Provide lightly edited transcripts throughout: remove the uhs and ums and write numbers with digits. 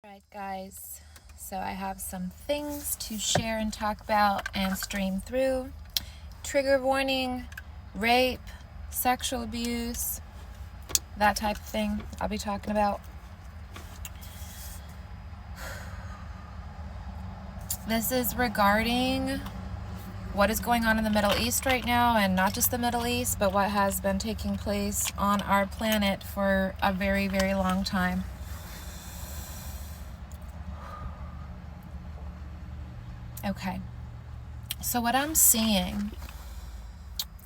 Alright guys, so I have some things to share and talk about and stream through. Trigger warning, rape, sexual abuse, that type of thing I'll be talking about. This is regarding what is going on in the Middle East right now, and not just the Middle East, but what has been taking place on our planet for a very, very long time. Okay, so what I'm seeing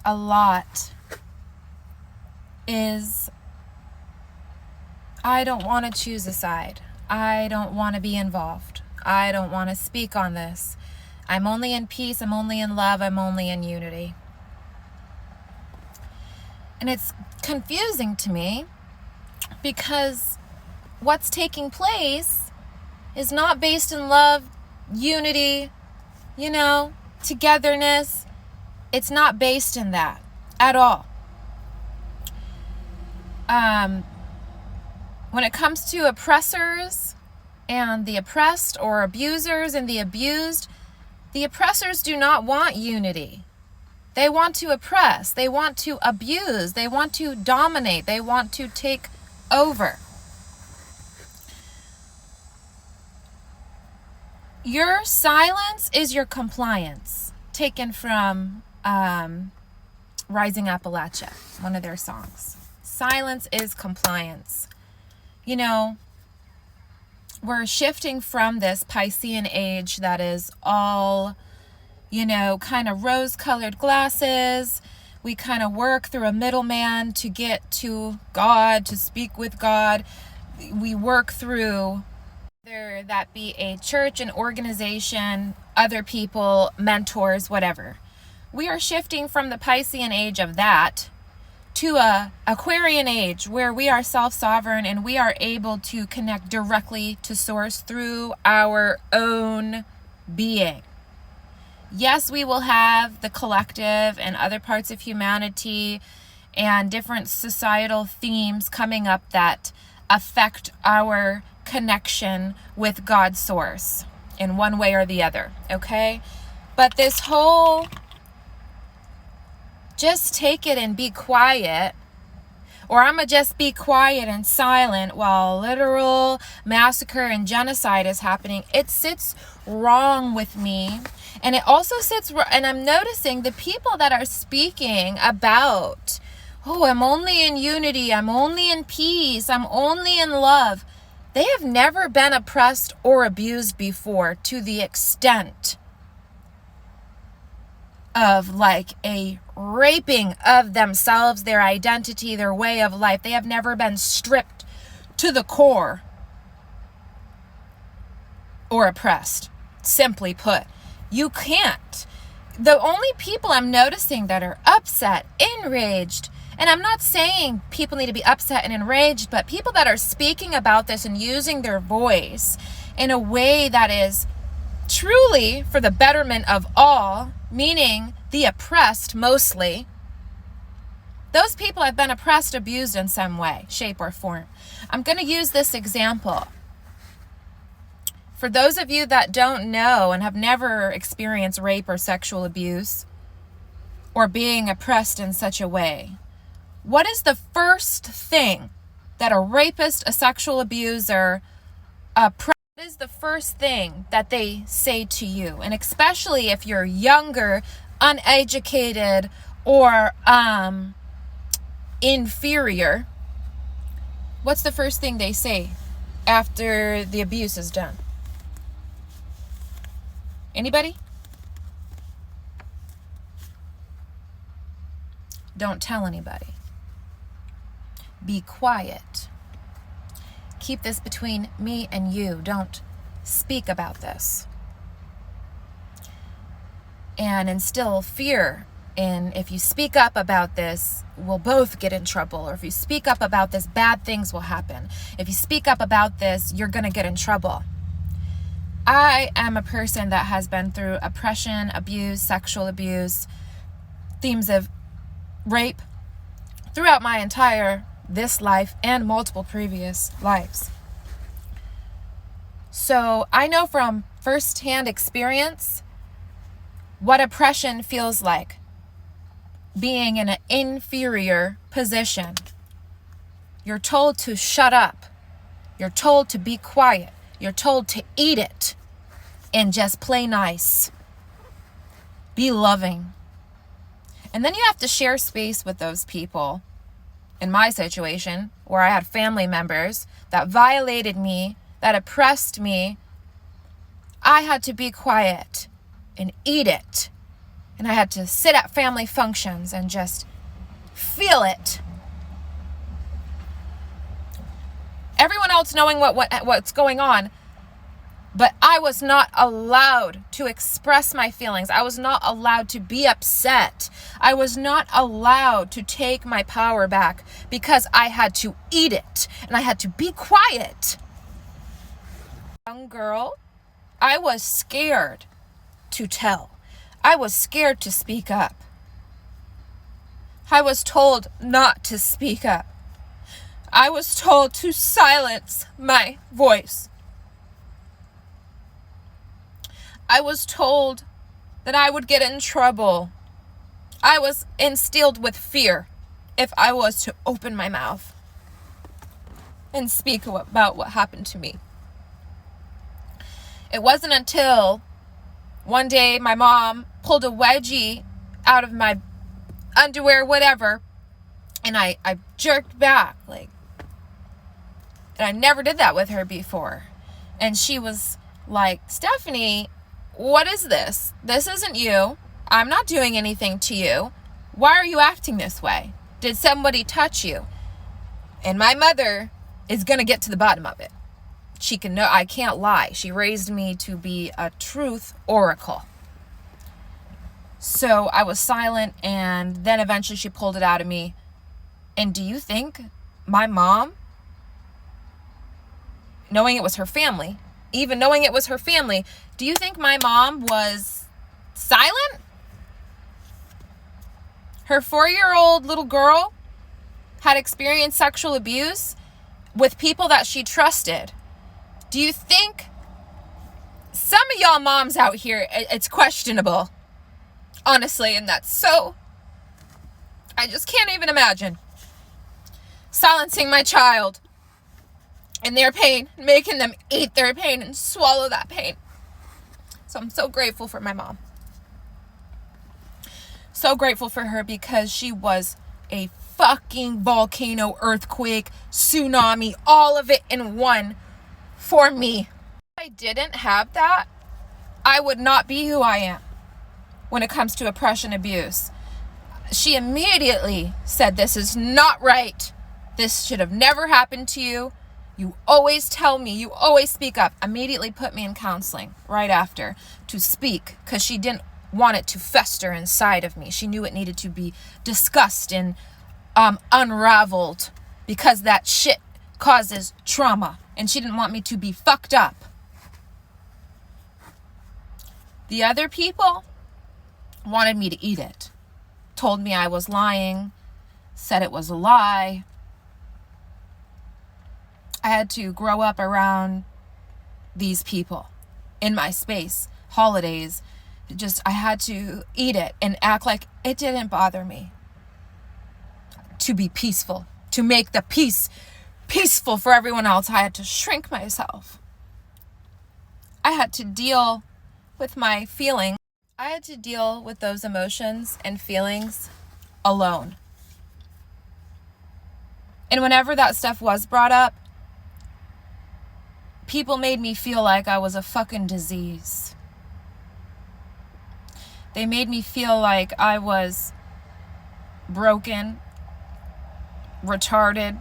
a lot is I don't want to choose a side. I don't want to be involved. I don't want to speak on this. I'm only in peace. I'm only in love. I'm only in unity. And it's confusing to me because what's taking place is not based in love, unity, togetherness. It's not based in that at all. When it comes to oppressors and the oppressed, or abusers and the abused, the oppressors do not want unity. They want to oppress. They want to abuse. They want to dominate. They want to take over. Your silence is your compliance, taken from Rising Appalachia, one of their songs. Silence is compliance. We're shifting from this Piscean age that is all, kind of rose-colored glasses. We kind of work through a middleman to get to God, to speak with God. We work through, whether that be a church, an organization, other people, mentors, whatever. We are shifting from the Piscean age of that to a Aquarian age where we are self-sovereign and we are able to connect directly to source through our own being. Yes, we will have the collective and other parts of humanity and different societal themes coming up that affect our connection with God's source in one way or the other, okay? But this whole just take it and be quiet, or I'm going to just be quiet and silent while literal massacre and genocide is happening, it sits wrong with me. And it also sits, and I'm noticing the people that are speaking about, I'm only in unity, I'm only in peace, I'm only in love. They have never been oppressed or abused before to the extent of like a raping of themselves, their identity, their way of life. They have never been stripped to the core or oppressed. Simply put, you can't. The only people I'm noticing that are upset, enraged, and I'm not saying people need to be upset and enraged, but people that are speaking about this and using their voice in a way that is truly for the betterment of all, meaning the oppressed mostly, those people have been oppressed, abused in some way, shape, or form. I'm going to use this example. For those of you that don't know and have never experienced rape or sexual abuse or being oppressed in such a way, what is the first thing that a rapist, a sexual abuser, what is the first thing that they say to you? And especially if you're younger, uneducated, or inferior, what's the first thing they say after the abuse is done? Anybody? Don't tell anybody. Be quiet. Keep this between me and you. Don't speak about this. And instill fear in, if you speak up about this, we'll both get in trouble. Or if you speak up about this, bad things will happen. If you speak up about this, you're going to get in trouble. I am a person that has been through oppression, abuse, sexual abuse, themes of rape throughout my entire this life and multiple previous lives. So I know from firsthand experience what oppression feels like. Being in an inferior position. You're told to shut up. You're told to be quiet. You're told to eat it and just play nice. Be loving. And then you have to share space with those people. In my situation, where I had family members that violated me, that oppressed me, I had to be quiet and eat it. And I had to sit at family functions and just feel it. Everyone else knowing what's going on, but I was not allowed to express my feelings. I was not allowed to be upset. I was not allowed to take my power back because I had to eat it and I had to be quiet. Young girl, I was scared to tell. I was scared to speak up. I was told not to speak up. I was told to silence my voice. I was told that I would get in trouble. I was instilled with fear if I was to open my mouth and speak about what happened to me. It wasn't until one day my mom pulled a wedgie out of my underwear, whatever, and I jerked back, and I never did that with her before. And she was like, Stephanie, what is this? This isn't you. I'm not doing anything to you. Why are you acting this way? Did somebody touch you? And my mother is going to get to the bottom of it. She can know I can't lie. She raised me to be a truth oracle. So I was silent, and then eventually she pulled it out of me. And do you think my mom, knowing it was her family, even knowing it was her family, do you think my mom was silent? Her 4-year-old little girl had experienced sexual abuse with people that she trusted. Do you think some of y'all moms out here, it's questionable, honestly, and that's so, I just can't even imagine silencing my child in their pain, making them eat their pain and swallow that pain. So I'm so grateful for my mom. So grateful for her, because she was a fucking volcano, earthquake, tsunami, all of it in one for me. If I didn't have that, I would not be who I am when it comes to oppression, abuse. She immediately said, this is not right. This should have never happened to you. You always tell me, you always speak up. Immediately put me in counseling right after to speak, because she didn't want it to fester inside of me. She knew it needed to be discussed and unraveled, because that shit causes trauma, and she didn't want me to be fucked up. The other people wanted me to eat it, told me I was lying, said it was a lie. I had to grow up around these people in my space, holidays. I had to eat it and act like it didn't bother me. To be peaceful, to make the peace peaceful for everyone else, I had to shrink myself. I had to deal with my feelings. I had to deal with those emotions and feelings alone. And whenever that stuff was brought up, people made me feel like I was a fucking disease. They made me feel like I was broken, retarded.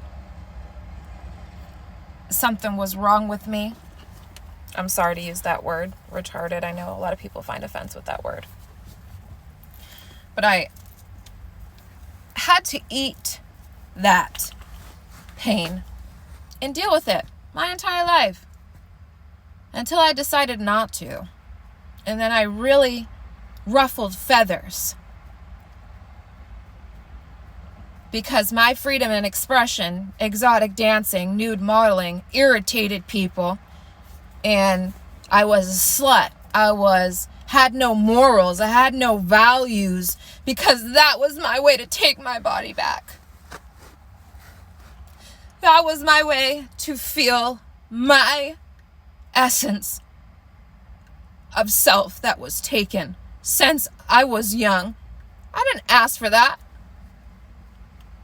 Something was wrong with me. I'm sorry to use that word, retarded. I know a lot of people find offense with that word. But I had to eat that pain and deal with it my entire life, until I decided not to. And then I really ruffled feathers, because my freedom and expression, exotic dancing, nude modeling, irritated people. And I was a slut. Had no morals. I had no values, because that was my way to take my body back. That was my way to feel my essence of self that was taken since I was young. I didn't ask for that.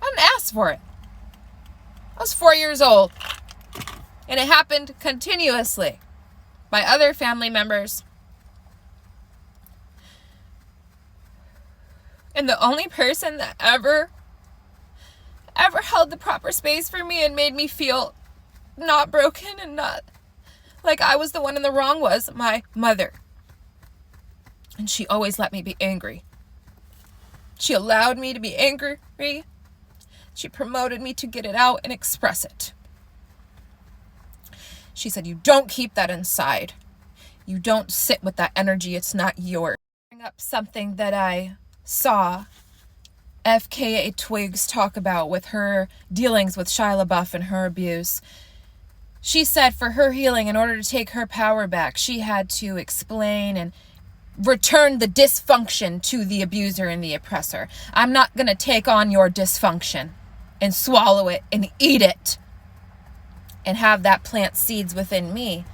I didn't ask for it. I was 4 years old, and it happened continuously by other family members. And the only person that ever held the proper space for me and made me feel not broken and not like I was the one in the wrong was my mother. And she always let me be angry. She allowed me to be angry. She promoted me to get it out and express it. She said, you don't keep that inside. You don't sit with that energy. It's not yours. Bring up something that I saw FKA Twigs talk about with her dealings with Shia LaBeouf and her abuse. She said for her healing, in order to take her power back, she had to explain and return the dysfunction to the abuser and the oppressor. I'm not going to take on your dysfunction and swallow it and eat it and have that plant seeds within me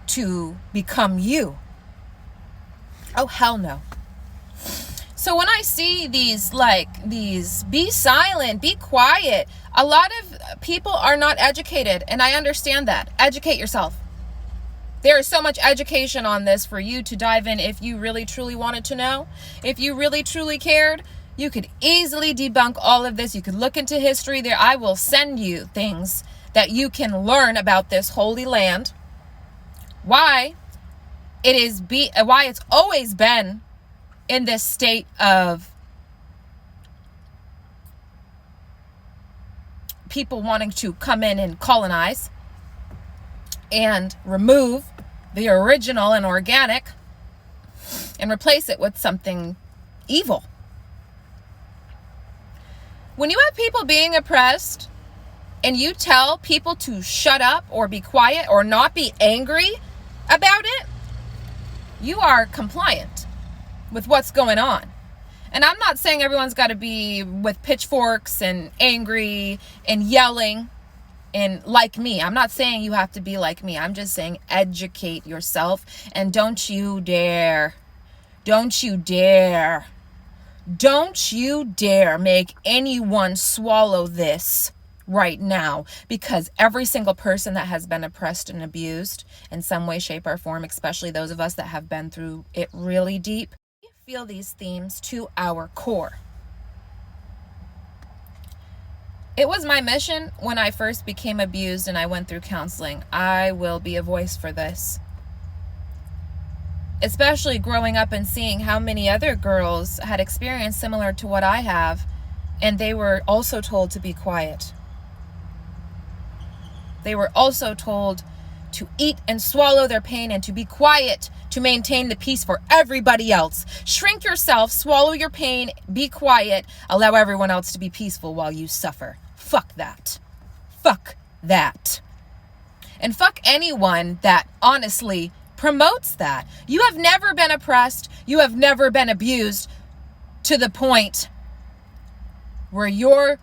to become you. Oh, hell no. So when I see these be silent, be quiet, a lot of people are not educated, and I understand that. Educate yourself. There is so much education on this for you to dive in if you really truly wanted to know. If you really truly cared, you could easily debunk all of this. You could look into history there. I will send you things that you can learn about this holy land. Why it's always been in this state of people wanting to come in and colonize and remove the original and organic and replace it with something evil. When you have people being oppressed and you tell people to shut up or be quiet or not be angry about it, you are compliant with what's going on. And I'm not saying everyone's got to be with pitchforks and angry and yelling and like me. I'm not saying you have to be like me. I'm just saying educate yourself, and don't you dare make anyone swallow this right now, because every single person that has been oppressed and abused in some way, shape, or form, especially those of us that have been through it really deep, feel these themes to our core. It was my mission when I first became abused and I went through counseling. I will be a voice for this. Especially growing up and seeing how many other girls had experienced similar to what I have, and they were also told to be quiet. They were also told to eat and swallow their pain and to be quiet to maintain the peace for everybody else. Shrink yourself, swallow your pain, be quiet, allow everyone else to be peaceful while you suffer. Fuck that. Fuck that. And fuck anyone that honestly promotes that. You have never been oppressed. You have never been abused to the point where your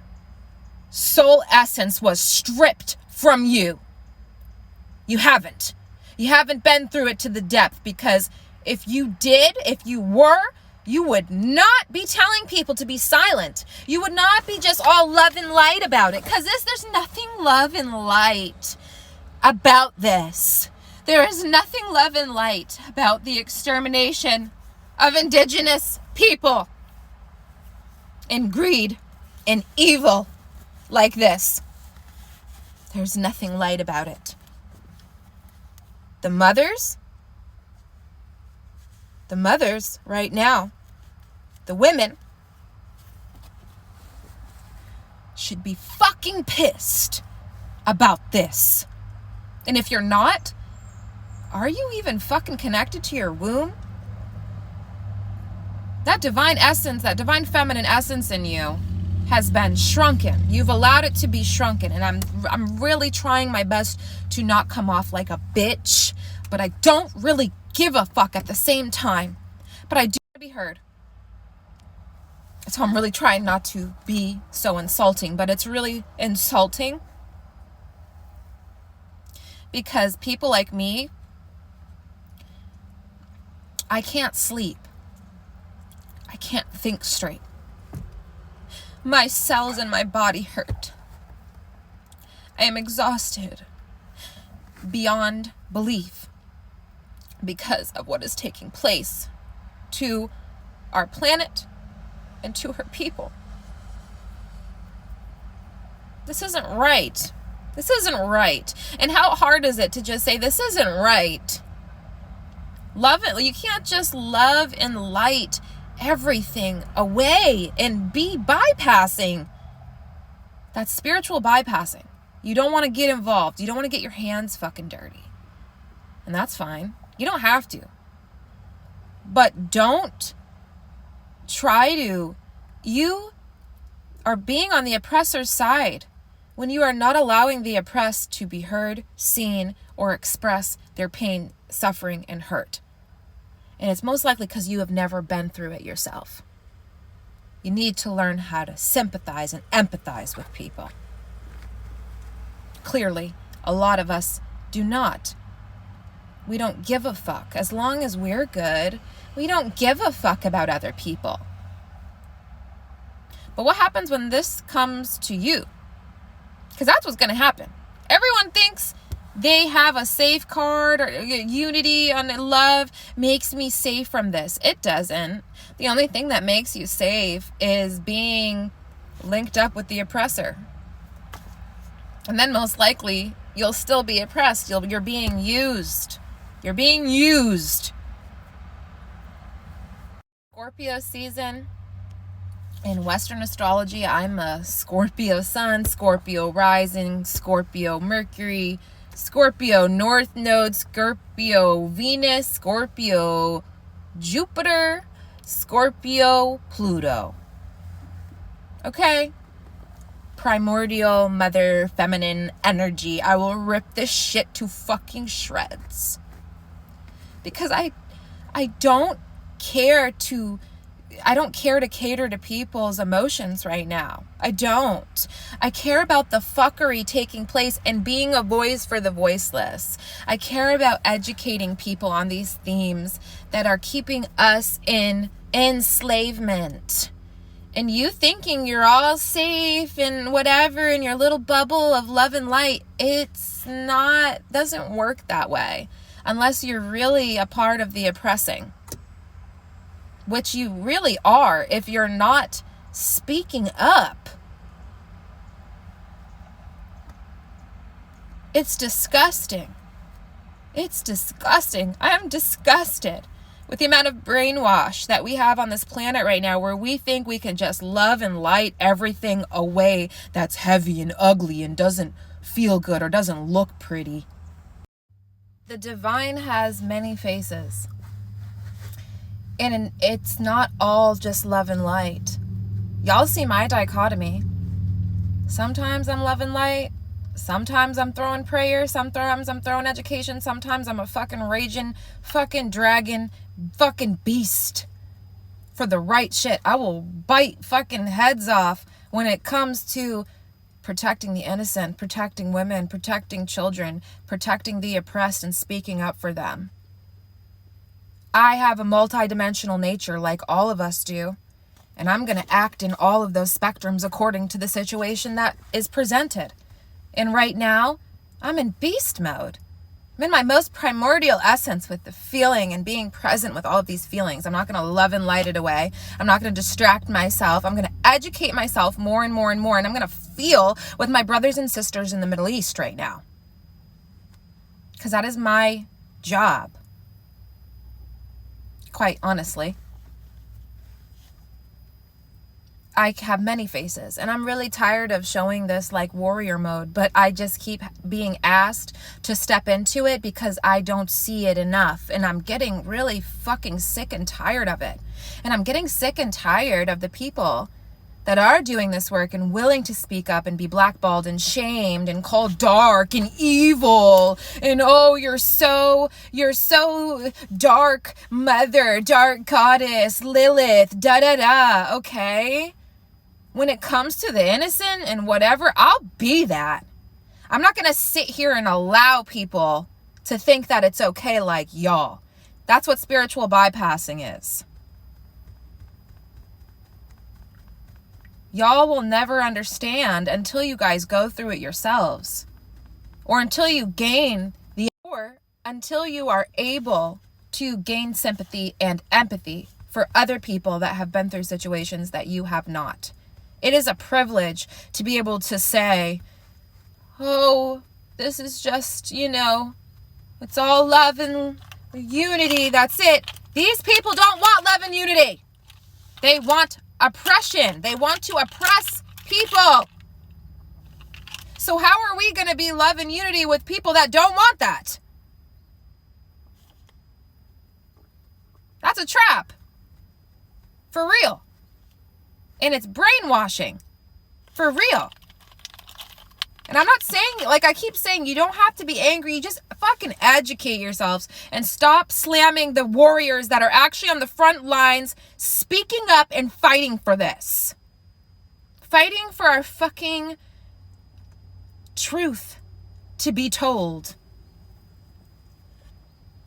soul essence was stripped from you. You haven't. You haven't been through it to the depth, because if you did, if you were, you would not be telling people to be silent. You would not be just all love and light about it, because there's nothing love and light about this. There is nothing love and light about the extermination of indigenous people and greed and evil like this. There's nothing light about it. The mothers right now, the women, should be fucking pissed about this. And if you're not, are you even fucking connected to your womb? That divine essence, that divine feminine essence in you has been shrunken. You've allowed it to be shrunken. And I'm really trying my best to not come off like a bitch, but I don't really give a fuck at the same time. But I do want to be heard. So I'm really trying not to be so insulting, but it's really insulting because people like me, I can't sleep. I can't think straight. My cells in my body hurt. I am exhausted beyond belief because of what is taking place to our planet and to her people. This isn't right. This isn't right. And how hard is it to just say this isn't right? Love it. You can't just love and light everything away and be bypassing. That's spiritual bypassing. You don't want to get involved. You don't want to get your hands fucking dirty. And that's fine. You don't have to. But don't try to. You are being on the oppressor's side when you are not allowing the oppressed to be heard, seen, or express their pain, suffering, and hurt. And it's most likely because you have never been through it yourself. You need to learn how to sympathize and empathize with people. Clearly, a lot of us do not. We don't give a fuck. As long as we're good, we don't give a fuck about other people. But what happens when this comes to you? Because that's what's going to happen. Everyone thinks they have a safeguard or unity and love makes me safe from this. It doesn't. The only thing that makes you safe is being linked up with the oppressor. And then most likely you'll still be oppressed. You're being used. You're being used. Scorpio season. In Western astrology, I'm a Scorpio sun, Scorpio rising, Scorpio Mercury, Scorpio North Node, Scorpio Venus, Scorpio Jupiter, Scorpio Pluto. Okay? Primordial mother feminine energy. I will rip this shit to fucking shreds. Because I don't care to cater to people's emotions right now. I don't. I care about the fuckery taking place and being a voice for the voiceless. I care about educating people on these themes that are keeping us in enslavement. And you thinking you're all safe and whatever in your little bubble of love and light, doesn't work that way unless you're really a part of the oppressing. Which you really are if you're not speaking up. It's disgusting. It's disgusting. I am disgusted with the amount of brainwash that we have on this planet right now where we think we can just love and light everything away that's heavy and ugly and doesn't feel good or doesn't look pretty. The divine has many faces. And it's not all just love and light. Y'all see my dichotomy. Sometimes I'm love and light. Sometimes I'm throwing prayer. Sometimes I'm throwing education. Sometimes I'm a fucking raging, fucking dragon, fucking beast for the right shit. I will bite fucking heads off when it comes to protecting the innocent, protecting women, protecting children, protecting the oppressed, and speaking up for them. I have a multidimensional nature like all of us do, and I'm going to act in all of those spectrums according to the situation that is presented. And right now, I'm in beast mode. I'm in my most primordial essence with the feeling and being present with all of these feelings. I'm not going to love and light it away. I'm not going to distract myself. I'm going to educate myself more and more and more, and I'm going to feel with my brothers and sisters in the Middle East right now. Because that is my job. Quite honestly. I have many faces, and I'm really tired of showing this like warrior mode, but I just keep being asked to step into it because I don't see it enough, and I'm getting really fucking sick and tired of it. And I'm getting sick and tired of the people that are doing this work and willing to speak up and be blackballed and shamed and called dark and evil and, oh, you're so dark mother, dark goddess, Lilith, da-da-da, okay? When it comes to the innocent and whatever, I'll be that. I'm not going to sit here and allow people to think that it's okay like y'all. That's what spiritual bypassing is. Y'all will never understand until you guys go through it yourselves. Or until you until you are able to gain sympathy and empathy for other people that have been through situations that you have not. It is a privilege to be able to say, oh, this is just, it's all love and unity. That's it. These people don't want love and unity. They want oppression. They want to oppress people. So how are we going to be love and unity with people that don't want that? That's a trap. For real. And it's brainwashing. For real. And I'm not saying, like I keep saying, you don't have to be angry. You just fucking educate yourselves and stop slamming the warriors that are actually on the front lines, speaking up and fighting for this. Fighting for our fucking truth to be told.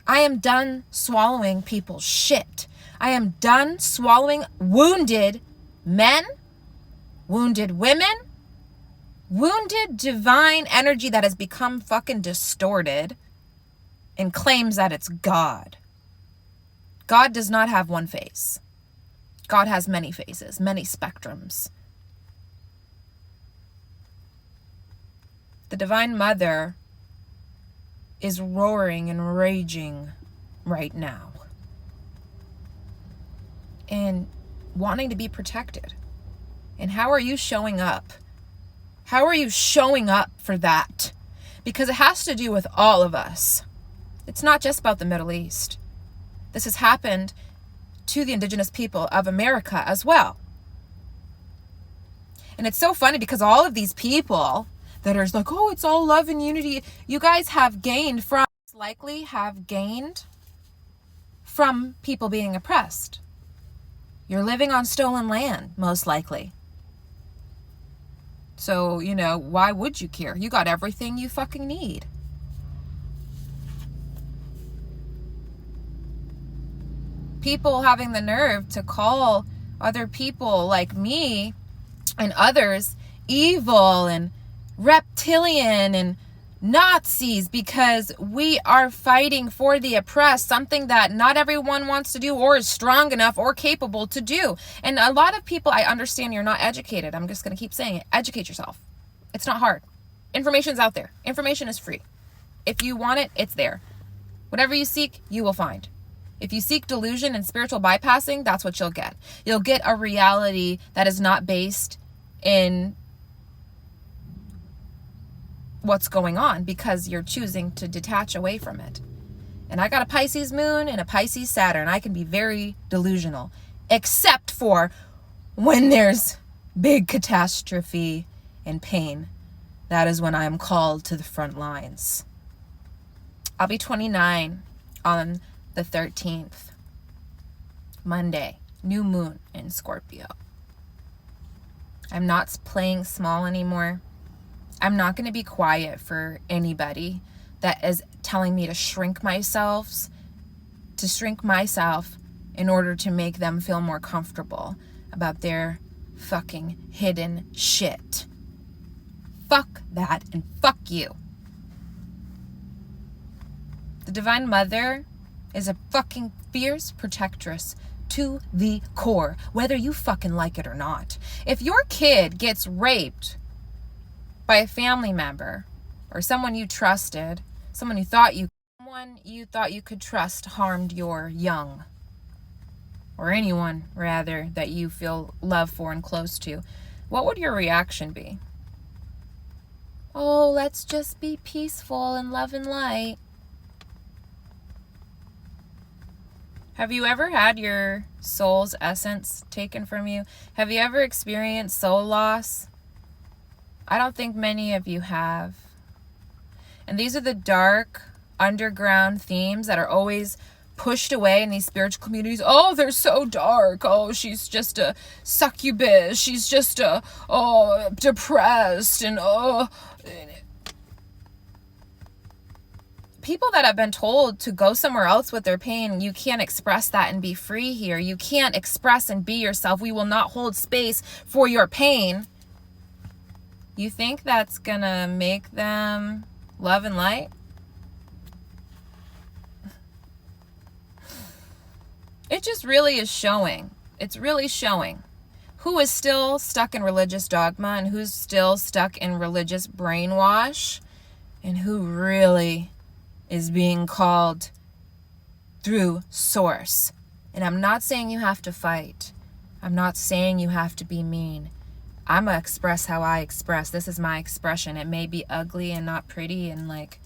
I am done swallowing people's shit. I am done swallowing wounded men, wounded women, wounded divine energy that has become fucking distorted and claims that it's God. God does not have one face. God has many faces, many spectrums. The Divine Mother is roaring and raging right now and wanting to be protected. And how are you showing up? How are you showing up for that? Because it has to do with all of us. It's not just about the Middle East. This has happened to the indigenous people of America as well. And it's so funny because all of these people that are like, oh, it's all love and unity, you guys have gained from, likely have gained from people being oppressed. You're living on stolen land, most likely. So, why would you care? You got everything you fucking need. People having the nerve to call other people like me and others evil and reptilian and Nazis because we are fighting for the oppressed, something that not everyone wants to do or is strong enough or capable to do. And a lot of people, I understand you're not educated. I'm just going to keep saying it. Educate yourself. It's not hard. Information's out there. Information is free. If you want it, it's there. Whatever you seek, you will find. If you seek delusion and spiritual bypassing, that's what you'll get. You'll get a reality that is not based in what's going on because you're choosing to detach away from it. And I got a Pisces moon and a Pisces Saturn. I can be very delusional, except for when there's big catastrophe and pain. That is when I am called to the front lines. I'll be 29 on the 13th, Monday, new moon in Scorpio. I'm not playing small anymore. I'm not going to be quiet for anybody that is telling me to shrink myself in order to make them feel more comfortable about their fucking hidden shit. Fuck that and fuck you. The Divine Mother is a fucking fierce protectress to the core, whether you fucking like it or not. If your kid gets raped by a family member or someone you trusted, someone you thought you could trust harmed your young, or anyone rather that you feel love for and close to, what would your reaction be? Oh, let's just be peaceful and love and light. Have you ever had your soul's essence taken from you? Have you ever experienced soul loss? I don't think many of you have. And these are the dark, underground themes that are always pushed away in these spiritual communities. Oh, they're so dark. Oh, she's just a succubus. She's just depressed. And people that have been told to go somewhere else with their pain, you can't express that and be free here. You can't express and be yourself. We will not hold space for your pain. You think that's gonna make them love and light? It just really is showing. It's really showing who is still stuck in religious dogma and who's still stuck in religious brainwash and who really is being called through source. And I'm not saying you have to fight. I'm not saying you have to be mean. I'm going to express how I express. This is my expression. It may be ugly and not pretty and like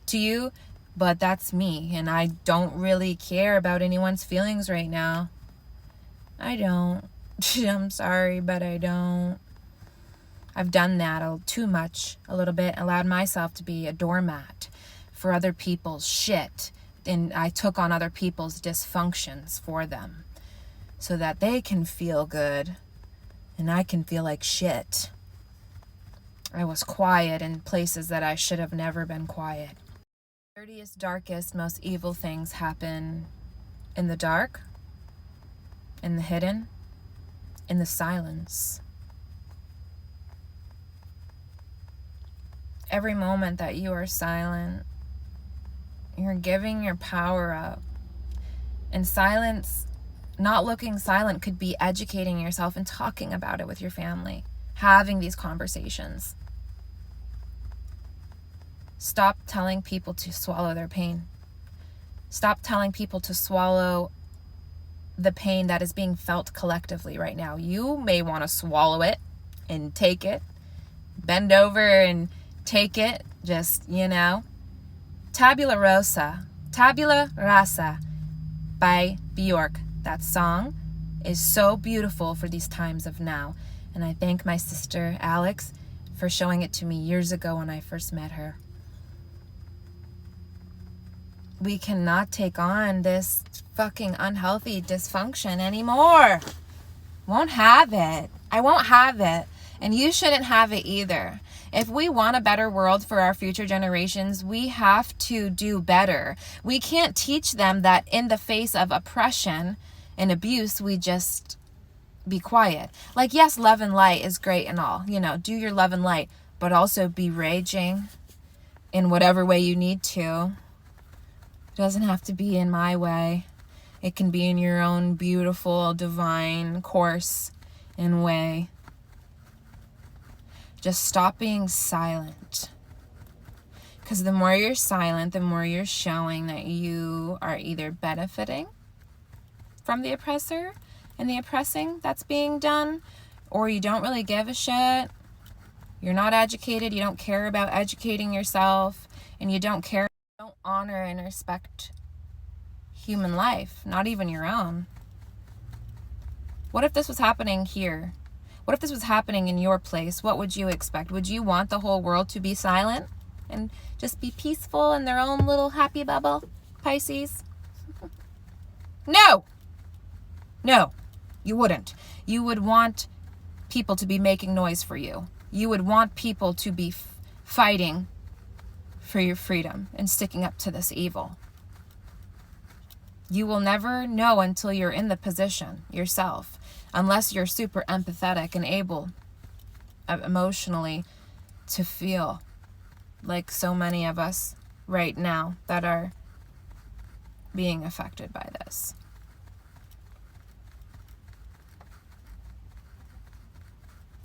to you, but that's me. And I don't really care about anyone's feelings right now. I don't. I'm sorry, but I don't. I've done that too much, a little bit, allowed myself to be a doormat for other people's shit. And I took on other people's dysfunctions for them so that they can feel good and I can feel like shit. I was quiet in places that I should have never been quiet. Dirtiest, darkest, most evil things happen in the dark, in the hidden, in the silence. Every moment that you are silent, you're giving your power up. And silence, not looking silent, could be educating yourself and talking about it with your family, having these conversations. Stop telling people to swallow their pain. Stop telling people to swallow the pain that is being felt collectively right now. You may want to swallow it and take it, bend over and take it, just, Tabula Rasa by Bjork. That song is so beautiful for these times of now. And I thank my sister Alex for showing it to me years ago when I first met her. We cannot take on this fucking unhealthy dysfunction anymore. Won't have it. I won't have it. And you shouldn't have it either. If we want a better world for our future generations, we have to do better. We can't teach them that in the face of oppression and abuse, we just be quiet. Like, yes, love and light is great and all. Do your love and light, but also be raging in whatever way you need to. It doesn't have to be in my way. It can be in your own beautiful, divine course and way. Just stop being silent. Because the more you're silent, the more you're showing that you are either benefiting from the oppressor and the oppressing that's being done, or you don't really give a shit. You're not educated. You don't care about educating yourself, and you don't honor and respect human life, not even your own. What if this was happening here? What if this was happening in your place? What would you expect? Would you want the whole world to be silent and just be peaceful in their own little happy bubble, Pisces? No, you wouldn't. You would want people to be making noise for you. You would want people to be fighting for your freedom and sticking up to this evil. You will never know until you're in the position yourself, unless you're super empathetic and able emotionally to feel like so many of us right now that are being affected by this.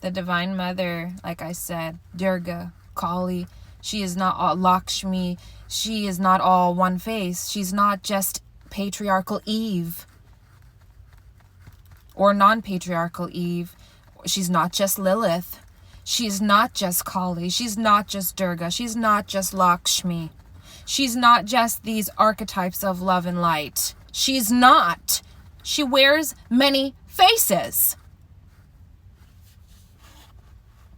The Divine Mother, like I said, Durga, Kali, she is not all Lakshmi. She is not all one face. She's not just patriarchal Eve or non-patriarchal Eve. She's not just Lilith. She's not just Kali. She's not just Durga. She's not just Lakshmi. She's not just these archetypes of love and light. She's not. She wears many faces,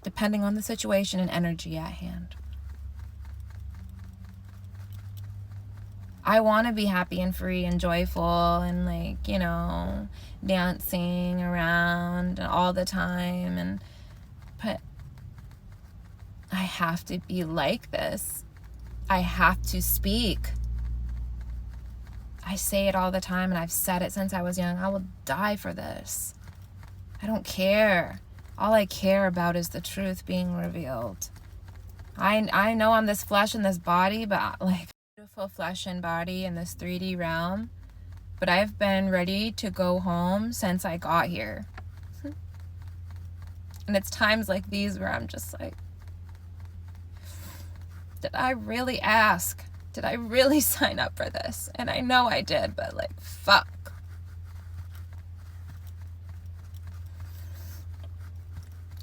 depending on the situation and energy at hand. I want to be happy and free and joyful and like, you know, dancing around all the time, but I have to be like this. I have to speak. I say it all the time, and I've said it since I was young. I will die for this. I don't care. All I care about is the truth being revealed. I know I'm this flesh and this body, but like beautiful flesh and body in this 3D realm, but I've been ready to go home since I got here. And it's times like these where I'm just like, did I really ask? Did I really sign up for this? And I know I did, but like, fuck.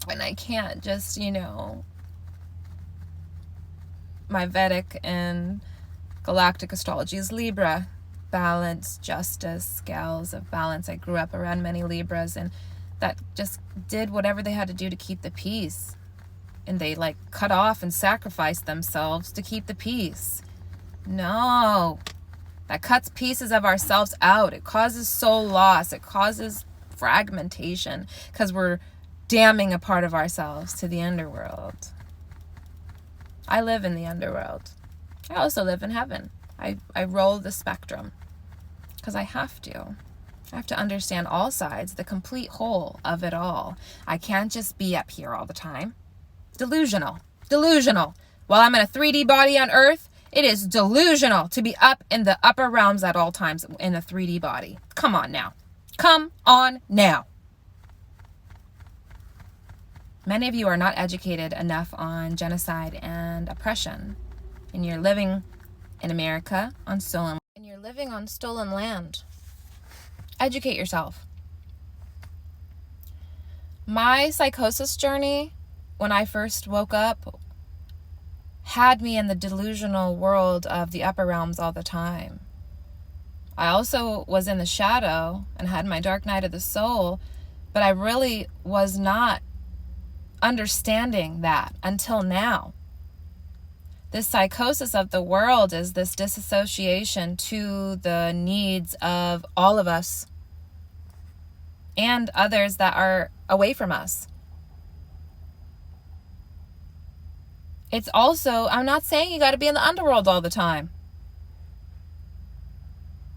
And I can't just, you know, my Vedic and galactic astrology is Libra. Balance, justice, scales of balance. I grew up around many Libras, and that just did whatever they had to do to keep the peace. And they like cut off and sacrificed themselves to keep the peace. No, that cuts pieces of ourselves out. It causes soul loss. It causes fragmentation because we're damning a part of ourselves to the underworld. I live in the underworld. I also live in heaven. I roll the spectrum because I have to. I have to understand all sides, the complete whole of it all. I can't just be up here all the time. Delusional. While I'm in a 3D body on earth, it is delusional to be up in the upper realms at all times in a 3D body. Come on now. Many of you are not educated enough on genocide and oppression. And you're living in America on stolen land. Educate yourself. My psychosis journey, when I first woke up, had me in the delusional world of the upper realms all the time. I also was in the shadow and had my dark night of the soul, but I really was not understanding that until now. This psychosis of the world is this disassociation to the needs of all of us and others that are away from us. It's also, I'm not saying you got to be in the underworld all the time.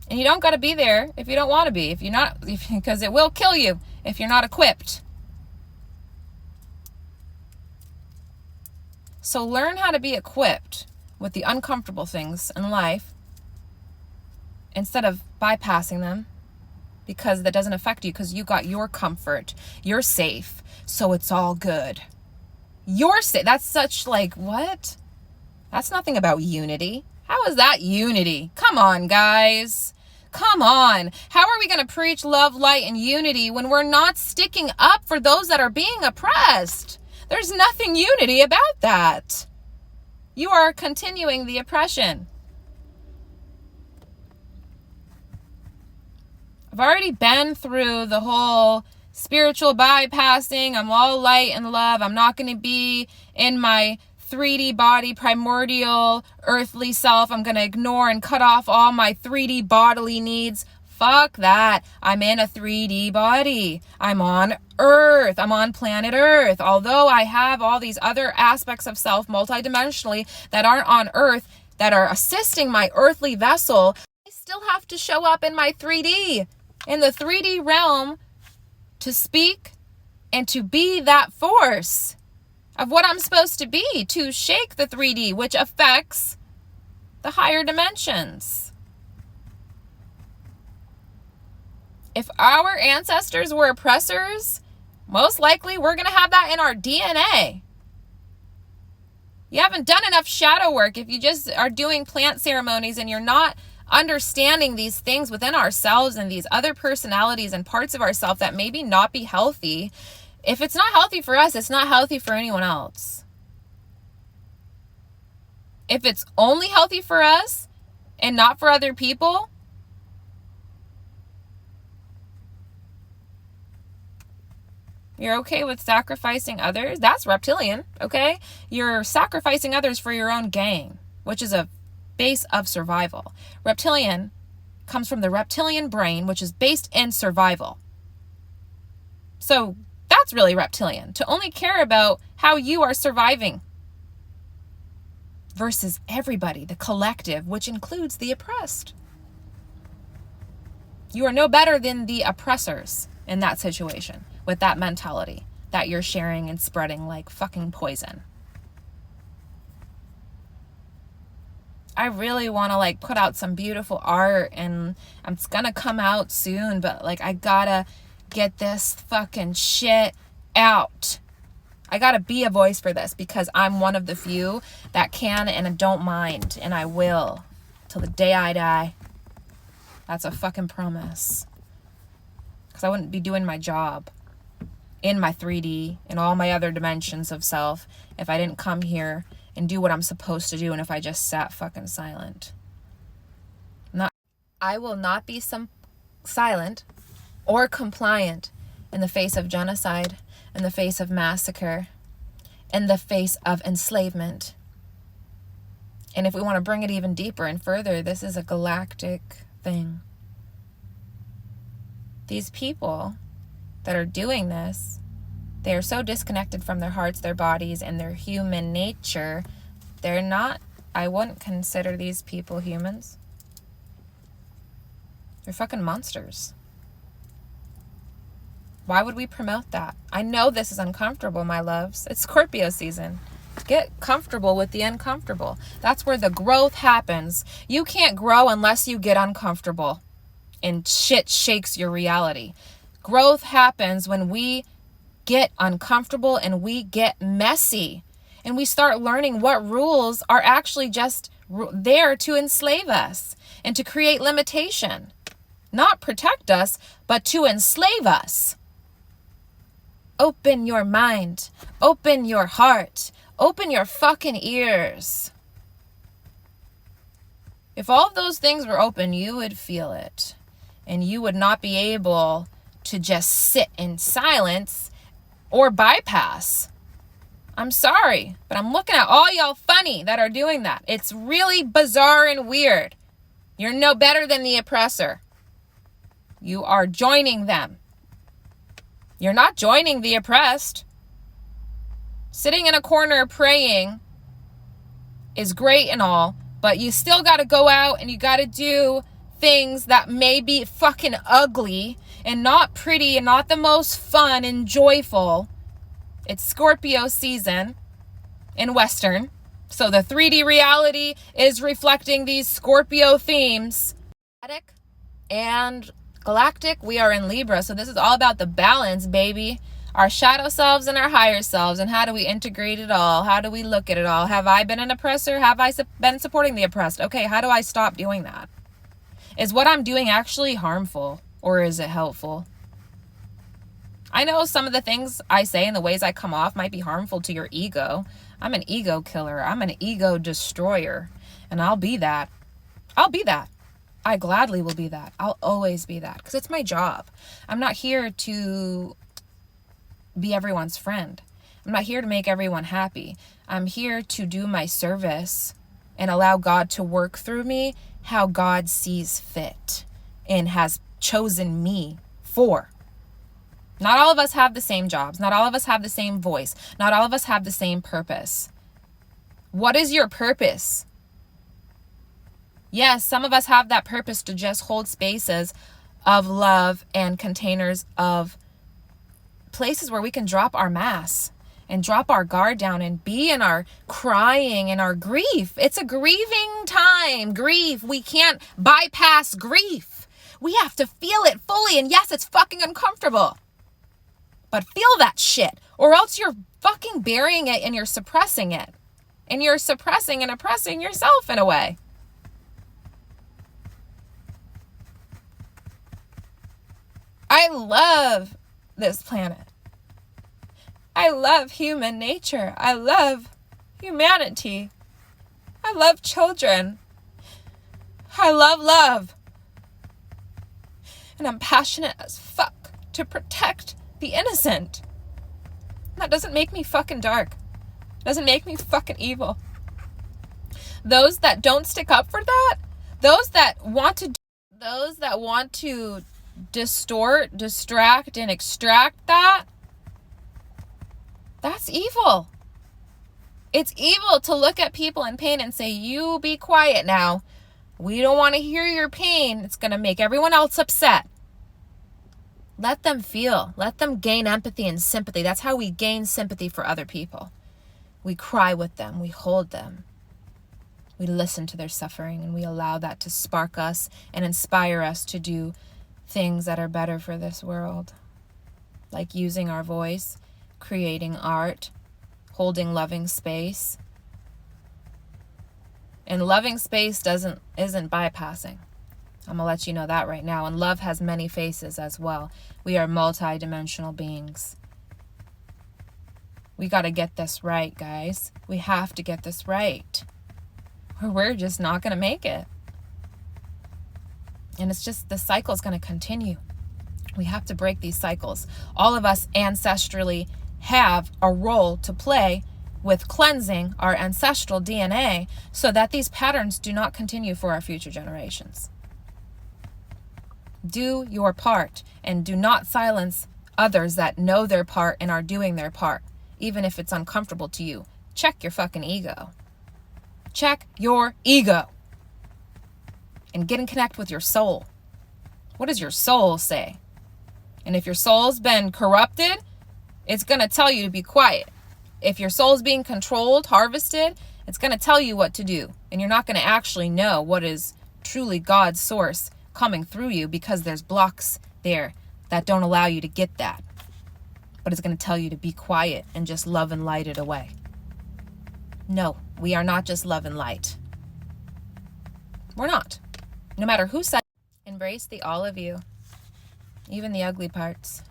And you don't got to be there if you don't want to be, because it will kill you if you're not equipped. So learn how to be equipped with the uncomfortable things in life instead of bypassing them because that doesn't affect you because you got your comfort. You're safe, so it's all good. You're safe. That's such like, what? That's nothing about unity. How is that unity? Come on, guys. Come on. How are we going to preach love, light, and unity when we're not sticking up for those that are being oppressed? There's nothing unity about that. You are continuing the oppression. I've already been through the whole spiritual bypassing. I'm all light and love. I'm not going to be in my 3D body, primordial, earthly self. I'm going to ignore and cut off all my 3D bodily needs. Fuck that. I'm in a 3D body. I'm on Earth. I'm on planet Earth. Although I have all these other aspects of self multidimensionally that aren't on Earth, that are assisting my earthly vessel, I still have to show up in my 3D, in the 3D realm, to speak and to be that force of what I'm supposed to be, to shake the 3D, which affects the higher dimensions. If our ancestors were oppressors, most likely we're going to have that in our DNA. You haven't done enough shadow work if you just are doing plant ceremonies and you're not understanding these things within ourselves and these other personalities and parts of ourselves that maybe not be healthy. If it's not healthy for us, it's not healthy for anyone else. If it's only healthy for us and not for other people, you're okay with sacrificing others? That's reptilian, okay? You're sacrificing others for your own gain, which is a base of survival. Reptilian comes from the reptilian brain, which is based in survival. So that's really reptilian, to only care about how you are surviving versus everybody, the collective, which includes the oppressed. You are no better than the oppressors in that situation with that mentality that you're sharing and spreading like fucking poison. I really want to like put out some beautiful art, and it's gonna come out soon, but like I gotta get this fucking shit out. I gotta be a voice for this because I'm one of the few that can and don't mind, and I will till the day I die. That's a fucking promise. Because I wouldn't be doing my job in my 3D and all my other dimensions of self if I didn't come here and do what I'm supposed to do, and if I just sat fucking silent. I will not be silent or compliant in the face of genocide, in the face of massacre, in the face of enslavement. And if we want to bring it even deeper and further, this is a galactic thing. These people that are doing this, they are so disconnected from their hearts, their bodies, and their human nature. They're not, I wouldn't consider these people humans. They're fucking monsters. Why would we promote that? I know this is uncomfortable, my loves. It's Scorpio season. Get comfortable with the uncomfortable. That's where the growth happens. You can't grow unless you get uncomfortable and shit shakes your reality. Growth happens when we get uncomfortable and we get messy and we start learning what rules are actually just there to enslave us and to create limitation. Not protect us, but to enslave us. Open your mind. Open your heart. Open your fucking ears. If all of those things were open, you would feel it. And you would not be able to just sit in silence or bypass. I'm sorry, but I'm looking at all y'all funny that are doing that. It's really bizarre and weird. You're no better than the oppressor. You are joining them. You're not joining the oppressed. Sitting in a corner praying is great and all, but you still got to go out and you got to do things that may be fucking ugly and not pretty and not the most fun and joyful. It's Scorpio season in Western, so the 3D reality is reflecting these Scorpio themes. And galactic, we are in Libra, so this is all about the balance, baby. Our shadow selves and our higher selves, and how do we integrate it all? How do we look at it all? Have I been an oppressor? Have I been supporting the oppressed? Okay, how do I stop doing that? Is what I'm doing actually harmful, or is it helpful? I know some of the things I say and the ways I come off might be harmful to your ego. I'm an ego killer. I'm an ego destroyer, and I'll be that. I'll be that. I gladly will be that. I'll always be that because it's my job. I'm not here to be everyone's friend. I'm not here to make everyone happy. I'm here to do my service and allow God to work through me how God sees fit and has chosen me for. Not all of us have the same jobs. Not all of us have the same voice. Not all of us have the same purpose. What is your purpose? Yes, some of us have that purpose to just hold spaces of love and containers of places where we can drop our mask and drop our guard down and be in our crying and our grief. It's a grieving time. Grief. We can't bypass grief. We have to feel it fully. And yes, it's fucking uncomfortable. But feel that shit. Or else you're fucking burying it and you're suppressing it. And you're suppressing and oppressing yourself in a way. I love this planet. I love human nature. I love humanity. I love children. I love love. And I'm passionate as fuck to protect the innocent. That doesn't make me fucking dark. It doesn't make me fucking evil. Those that don't stick up for that, those that want to distort, distract, and extract that, that's evil. It's evil to look at people in pain and say, you be quiet now. We don't want to hear your pain. It's going to make everyone else upset. Let them feel. Let them gain empathy and sympathy. That's how we gain sympathy for other people. We cry with them. We hold them. We listen to their suffering, and we allow that to spark us and inspire us to do things that are better for this world. Like using our voice, creating art, holding loving space. And loving space isn't bypassing. I'm going to let you know that right now. And love has many faces as well. We are multi-dimensional beings. We got to get this right, guys. We have to get this right, or we're just not going to make it. And it's just, the cycle is going to continue. We have to break these cycles. All of us ancestrally have a role to play with cleansing our ancestral DNA so that these patterns do not continue for our future generations. Do your part, and do not silence others that know their part and are doing their part, even if it's uncomfortable to you. Check your fucking ego. Check your ego. And get in connect with your soul. What does your soul say? And if your soul's been corrupted, it's going to tell you to be quiet. If your soul's being controlled, harvested, it's going to tell you what to do. And you're not going to actually know what is truly God's source coming through you, because there's blocks there that don't allow you to get that. But it's going to tell you to be quiet and just love and light it away. No, we are not just love and light. We're not. No matter who said, embrace the all of you, even the ugly parts.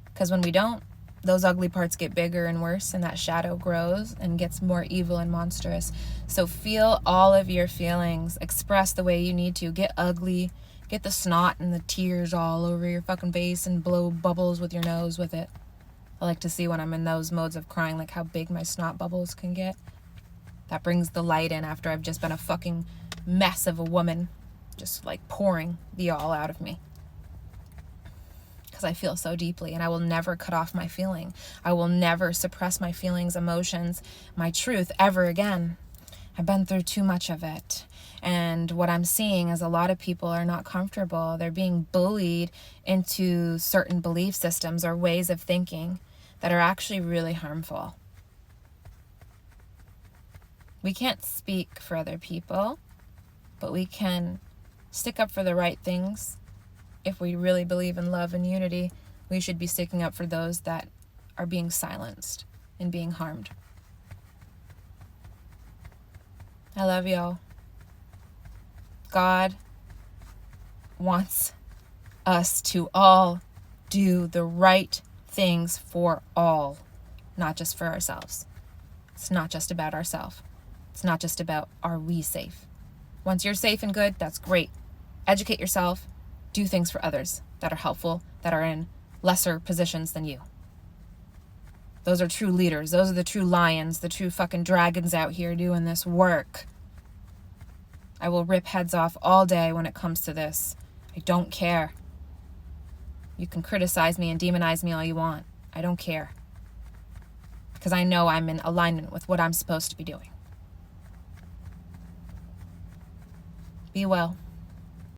Because when we don't, those ugly parts get bigger and worse, and that shadow grows and gets more evil and monstrous. So feel all of your feelings. Express the way you need to. Get ugly. Get the snot and the tears all over your fucking face and blow bubbles with your nose with it. I like to see when I'm in those modes of crying, like how big my snot bubbles can get. That brings the light in after I've just been a fucking mess of a woman, just like pouring the all out of me. Because I feel so deeply, and I will never cut off my feeling. I will never suppress my feelings, emotions, my truth ever again. I've been through too much of it. And what I'm seeing is a lot of people are not comfortable. They're being bullied into certain belief systems or ways of thinking that are actually really harmful. We can't speak for other people, but we can stick up for the right things. If we really believe in love and unity, we should be sticking up for those that are being silenced and being harmed. I love y'all. God wants us to all do the right things for all, not just for ourselves. It's not just about ourselves. It's not just about, are we safe? Once you're safe and good, that's great. Educate yourself. Do things for others that are helpful, that are in lesser positions than you. Those are true leaders. Those are the true lions, the true fucking dragons out here doing this work. I will rip heads off all day when it comes to this. I don't care. You can criticize me and demonize me all you want. I don't care. Because I know I'm in alignment with what I'm supposed to be doing. Be well.